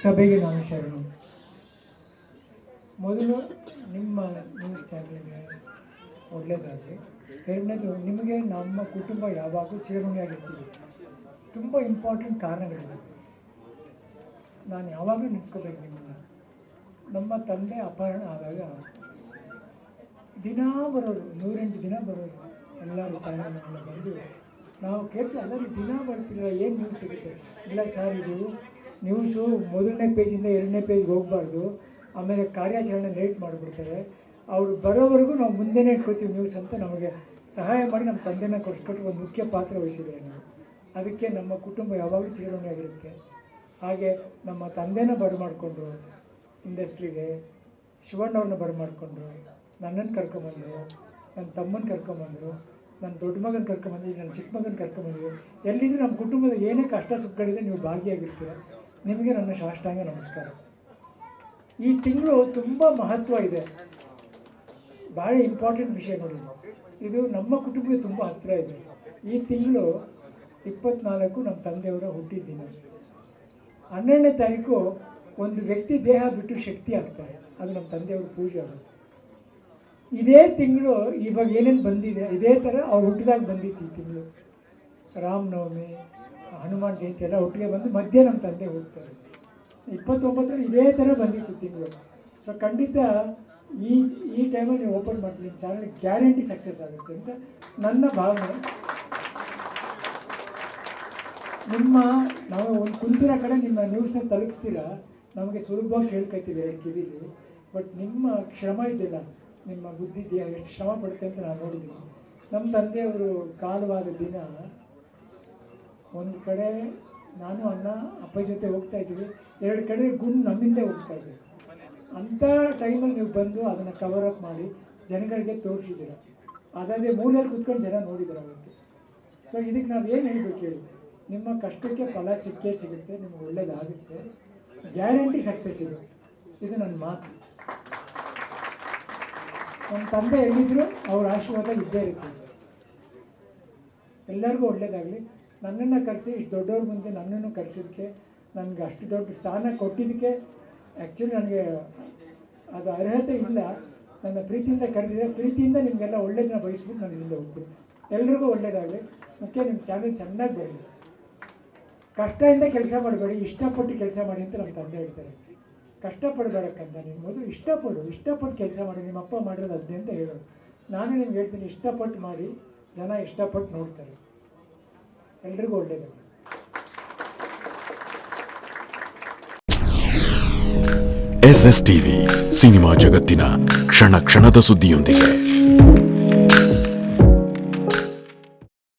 ಸಭೆಗೆ ನಾನು ಶರಣು. ಮೊದಲು ನಿಮ್ಮ ನ್ಯೂಸ್ ಚಾನಲ್ಗೆ ಒಳ್ಳೆಯದಾಗಲಿ. ಎರಡನೇದು, ನಿಮಗೆ ನಮ್ಮ ಕುಟುಂಬ ಯಾವಾಗಲೂ ಚಿರಋಣಿಯಾಗಿರ್ತೀವಿ. ತುಂಬ ಇಂಪಾರ್ಟೆಂಟ್ ಕಾರಣಗಳಿವೆ, ನಾನು ಯಾವಾಗಲೂ ನೆನೆಸ್ಕೋಬೇಕು ನಿಮ್ಮನ್ನು. ನಮ್ಮ ತಂದೆ ಅಪಹರಣ ಆದಾಗ ದಿನ ಬರೋರು, 108 ದಿನ ಬರೋರು ಎಲ್ಲರೂ ಚಾನಲ್ನೆಲ್ಲ ಬಂದು ನಾವು ಕೇಳ್ತೀವಿ, ಎಲ್ಲರೂ ದಿನ ಬರ್ತಿಲ್ಲ, ಏನು ನ್ಯೂಸ್ ಸಿಗುತ್ತೆ? ಇಲ್ಲ ಸರ್, ಇದು ನ್ಯೂಸು ಮೊದಲನೇ ಪೇಜಿಂದ 2ನೇ ಪೇಜ್ಗೆ ಹೋಗಬಾರ್ದು, ಆಮೇಲೆ ಕಾರ್ಯಾಚರಣೆ ಲೇಟ್ ಮಾಡಿಬಿಡ್ತಾರೆ, ಅವರು ಬರೋವರೆಗೂ ನಾವು ಮುಂದೆನೇ ಇಟ್ಕೊಳ್ತೀವಿ ನ್ಯೂಸ್ ಅಂತ ನಮಗೆ ಸಹಾಯ ಮಾಡಿ ನಮ್ಮ ತಂದೆನ ಕೊಡಿಸ್ಕೊಟ್ಟು ಒಂದು ಮುಖ್ಯ ಪಾತ್ರ ವಹಿಸಿದ್ದಾರೆ ನಾವು. ಅದಕ್ಕೆ ನಮ್ಮ ಕುಟುಂಬ ಯಾವಾಗಲೂ ಚಿರಋಣಿಯಾಗಿರುತ್ತೆ. ಹಾಗೆ ನಮ್ಮ ತಂದೆನ ಬರಮಾಡಿಕೊಂಡ್ರು ಇಂಡಸ್ಟ್ರಿಗೆ, ಶಿವಣ್ಣವ್ರನ್ನ ಬರಮಾಡಿಕೊಂಡ್ರು, ನನ್ನನ್ನು ಕರ್ಕೊಂಬಂದರು, ನನ್ನ ತಮ್ಮನ ಕರ್ಕೊಂಬಂದರು, ನನ್ನ ದೊಡ್ಡ ಮಗನ ಕರ್ಕೊಂಬಂದಿದ್ದು, ನನ್ನ ಚಿಕ್ಕ ಮಗನ ಕರ್ಕೊಂಬಂದಿದ್ದು. ಎಲ್ಲಿದ್ದರೂ ನಮ್ಮ ಕುಟುಂಬದ ಏನೇ ಕಷ್ಟ ಸುಖಗಳಿದೆ ನೀವು ಭಾಗಿಯಾಗಿರ್ತೀರ. ನಿಮಗೆ ನನ್ನ ಸಾಷ್ಟಾಂಗ ನಮಸ್ಕಾರ. ಈ ತಿಂಗಳು ತುಂಬ ಮಹತ್ವ ಇದೆ, ಭಾಳ ಇಂಪಾರ್ಟೆಂಟ್ ವಿಷಯ ನೋಡಿ. ಇದು ನಮ್ಮ ಕುಟುಂಬಕ್ಕೆ ತುಂಬ ಹತ್ತಿರ ಇದೆ. ಈ ತಿಂಗಳು 24 ನಮ್ಮ ತಂದೆಯವರ ಹುಟ್ಟಿದ್ದಿನ. 12ನೇ ತಾರೀಕು ಒಂದು ವ್ಯಕ್ತಿ ದೇಹ ಬಿಟ್ಟು ಶಕ್ತಿ ಆಗ್ತಾರೆ, ಅದು ನಮ್ಮ ತಂದೆಯವ್ರ ಪೂಜೆ ಆಗುತ್ತೆ. ಇದೇ ತಿಂಗಳು ಇವಾಗ ಏನೇನು ಬಂದಿದೆ ಇದೇ ಥರ ಅವ್ರು ಹುಟ್ಟಿದಾಗ ಬಂದಿತ್ತು. ಈ ತಿಂಗಳು ರಾಮನವಮಿ, ಹನುಮಾನ್ ಜಯಂತಿ ಎಲ್ಲ ಒಟ್ಟಿಗೆ ಬಂದು ಮಧ್ಯೆ ನಮ್ಮ ತಂದೆ ಹೋಗ್ತಾರೆ. 29ರಲ್ಲಿ ಇದೇ ಥರ ಬಂದಿತ್ತು ತಿಂಗಳು. ಸೊ ಖಂಡಿತ ಈ ಟೈಮಲ್ಲಿ ನೀವು ಓಪನ್ ಮಾಡ್ತೀವಿ, ನಿಮ್ಮ ಚಾನಲ್ ಗ್ಯಾರಂಟಿ ಸಕ್ಸಸ್ ಆಗುತ್ತೆ ಅಂತ ನನ್ನ ಭಾವನೆ. ನಾವು ಒಂದು ಕುಂತಿರೋ ಕಡೆ ನಿಮ್ಮ ನ್ಯೂಸ್ನ ತಲುಪಿಸ್ತೀರಾ, ನಮಗೆ ಸುಲಭವಾಗಿ ಕೇಳ್ಕೊಳ್ತೀವಿ 2 ಕಿವಿಲಿ. ಬಟ್ ನಿಮ್ಮ ಶ್ರಮ ಇದೆಯಲ್ಲ, ನಿಮ್ಮ ಬುದ್ಧಿದೆಯಾ, ಎಷ್ಟು ಶ್ರಮ ಪಡುತ್ತೆ ಅಂತ ನಾನು ನೋಡಿದ್ದೀನಿ. ನಮ್ಮ ತಂದೆಯವರು ಕಾಲವಾದ ದಿನ ಒಂದು ಕಡೆ ನಾನು ಅಣ್ಣ ಅಪ್ಪ ಜೊತೆ ಹೋಗ್ತಾ ಇದ್ದೀವಿ, 2 ಕಡೆ ಗುಂಡು ನಮ್ಮಿಂದ ಹೋಗ್ತಾ ಇದ್ದೀವಿ. ಅಂಥ ಟೈಮಲ್ಲಿ ನೀವು ಬಂದು ಅದನ್ನು ಕವರ್ ಅಪ್ ಮಾಡಿ ಜನಗಳಿಗೆ ತೋರಿಸಿದ್ದೀರ. ಅದಾದರೆ ಮೂಲೆಯಲ್ಲಿ ಕೂತ್ಕೊಂಡು ಜನ ನೋಡಿದ್ದಾರೆ ಅವತ್ತು. ಸೊ ಇದಕ್ಕೆ ನಾವು ಏನು ಹೇಳಬೇಕು ಹೇಳಿ, ನಿಮ್ಮ ಕಷ್ಟಕ್ಕೆ ಫಲ ಸಿಕ್ಕೇ ಸಿಗುತ್ತೆ, ನಿಮ್ಗೆ ಒಳ್ಳೇದಾಗುತ್ತೆ, ಗ್ಯಾರಂಟಿ ಸಕ್ಸಸ್ ಇದೆ. ಇದು ನನ್ನ ಮಾತು. ನಮ್ಮ ತಂದೆ ಎಲ್ಲಿದ್ದರೂ ಅವ್ರ ಆಶೀರ್ವಾದ ಇದ್ದೇ ಇರುತ್ತೆ. ಎಲ್ಲರಿಗೂ ಒಳ್ಳೇದಾಗಲಿ. ನನ್ನನ್ನು ಕರೆಸಿ ಇಷ್ಟು ದೊಡ್ಡವ್ರ ಮುಂದೆ ನನ್ನನ್ನು ಕರೆಸಿದ್ದಕ್ಕೆ, ನನಗೆ ಅಷ್ಟು ದೊಡ್ಡ ಸ್ಥಾನ ಕೊಟ್ಟಿದ್ದಕ್ಕೆ ಆ್ಯಕ್ಚುಲಿ ನನಗೆ ಅದು ಅರ್ಹತೆ ಇಲ್ಲ. ನನ್ನ ಪ್ರೀತಿಯಿಂದ ಕರೆದಿದೆ, ಪ್ರೀತಿಯಿಂದ ನಿಮಗೆಲ್ಲ ಒಳ್ಳೇದನ್ನ ಬಯಸ್ಬಿಟ್ಟು ನಾನು ಇಲ್ಲಿಂದ ಹೋಗ್ತೀನಿ. ಎಲ್ರಿಗೂ ಒಳ್ಳೇದಾಗಲಿ. ಮುಖ್ಯ ನಿಮ್ಮ ಚಾನಲ್ ಚೆನ್ನಾಗಿ ಬರಲಿ. ಕಷ್ಟದಿಂದ ಕೆಲಸ ಮಾಡಬೇಡಿ, ಇಷ್ಟಪಟ್ಟು ಕೆಲಸ ಮಾಡಿ ಅಂತ ನಮ್ಮ ತಂದೆ ಹೇಳ್ತಾರೆ. ಕಷ್ಟಪಡಬೇಡಕ್ಕಂತ ನೀನು ಮೊದಲು ಇಷ್ಟಪಟ್ಟು ಕೆಲಸ ಮಾಡಿ. ನಿಮ್ಮ ಅಪ್ಪ ಮಾಡಿರೋದು ಅದೇ ಅಂತ ಹೇಳೋದು. ನಾನು ನಿಮ್ಗೆ ಹೇಳ್ತೀನಿ, ಇಷ್ಟಪಟ್ಟು ಮಾಡಿ, ಜನ ಇಷ್ಟಪಟ್ಟು ನೋಡ್ತಾರೆ. ಎಲ್ರಿಗೂ ಒಳ್ಳೆಯದು. SS ಟಿವಿ, ಸಿನಿಮಾ ಜಗತ್ತಿನ ಕ್ಷಣ ಕ್ಷಣದ ಸುದ್ದಿಯೊಂದಿಗೆ.